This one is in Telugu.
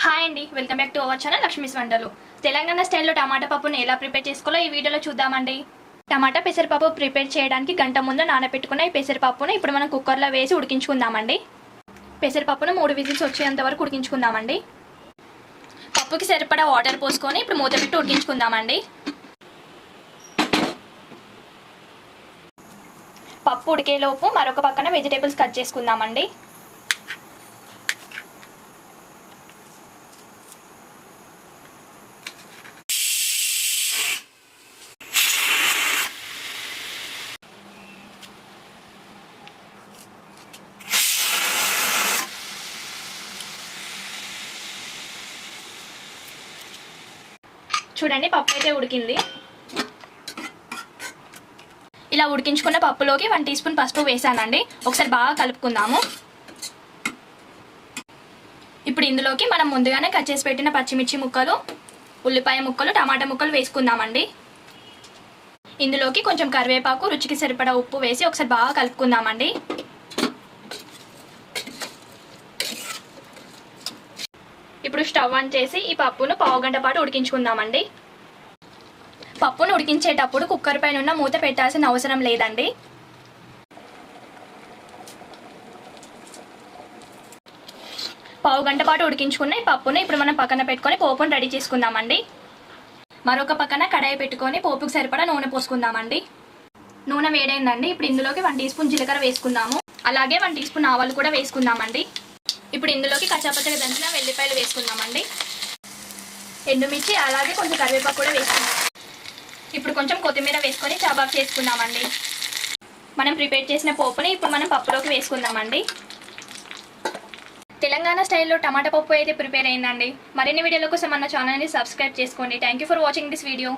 హాయ్ అండి, welcome back to our channel Lakshmi's వంటలు. తెలంగాణ స్టైల్లో టమాటా పప్పును ఎలా ప్రిపేర్ చేసుకోవాలో ఈ వీడియోలో చూద్దామండి. టమాటా పెసరపప్పు ప్రిపేర్ చేయడానికి గంట ముందు నానబెట్టుకున్న ఈ పెసరపప్పును ఇప్పుడు మనం కుక్కర్లో వేసి ఉడికించుకుందామండి. పెసరపప్పును 3 విజిల్స్ వచ్చేంత వరకు ఉడికించుకుందామండి. పప్పుకి సరిపడా వాటర్ పోసుకొని ఇప్పుడు మూత పెట్టి ఉడికించుకుందామండి. పప్పు ఉడికేలోపు మరొక పక్కన వెజిటేబుల్స్ కట్ చేసుకుందామండి. చూడండి, పప్పు అయితే ఉడికింది. ఇలా ఉడికించుకున్న పప్పులోకి 1 టీ స్పూన్ పసుపు వేసానండి. ఒకసారి బాగా కలుపుకుందాము. ఇప్పుడు ఇందులోకి మనం ముందుగానే కట్ చేసి పెట్టిన పచ్చిమిర్చి ముక్కలు, ఉల్లిపాయ ముక్కలు, టమాటా ముక్కలు వేసుకుందామండి. ఇందులోకి కొంచెం కరివేపాకు, రుచికి సరిపడా ఉప్పు వేసి ఒకసారి బాగా కలుపుకుందామండి. ఇప్పుడు స్టవ్ ఆన్ చేసి ఈ పప్పును పావుగంట పాటు ఉడికించుకుందామండి. పప్పును ఉడికించేటప్పుడు కుక్కర్ పైన ఉన్న మూత పెట్టాల్సిన అవసరం లేదండి. పావుగంట పాటు ఉడికించుకున్న ఈ పప్పును ఇప్పుడు మనం పక్కన పెట్టుకొని పోపును రెడీ చేసుకుందామండి. మరొక పక్కన కడాయి పెట్టుకొని పోపుకు సరిపడా నూనె పోసుకుందామండి. నూనె వేడైందండి. ఇప్పుడు ఇందులోకి 1 టీ స్పూన్ జీలకర్ర వేసుకుందాము. అలాగే 1 టీ స్పూన్ ఆవాలు కూడా వేసుకుందామండి. ఇప్పుడు ఇందులోకి కచ్చాపచ్చగా దంచిన వెల్లిపాయలు వేసుకుందామండి. ఎండుమిర్చి అలాగే కొంచెం కరివేపాకు కూడా వేసుకుందాం. ఇప్పుడు కొంచెం కొత్తిమీర వేసుకొని చాబాక్ చేసుకుందామండి. మనం ప్రిపేర్ చేసిన పోపుని ఇప్పుడు మనం పప్పులోకి వేసుకుందామండి. తెలంగాణ స్టైల్లో టమాటా పప్పు అయితే ప్రిపేర్ అయిందండి. మరిన్ని వీడియోల కోసం మన ఛానల్ని సబ్స్క్రైబ్ చేసుకోండి. Thank you for watching this video.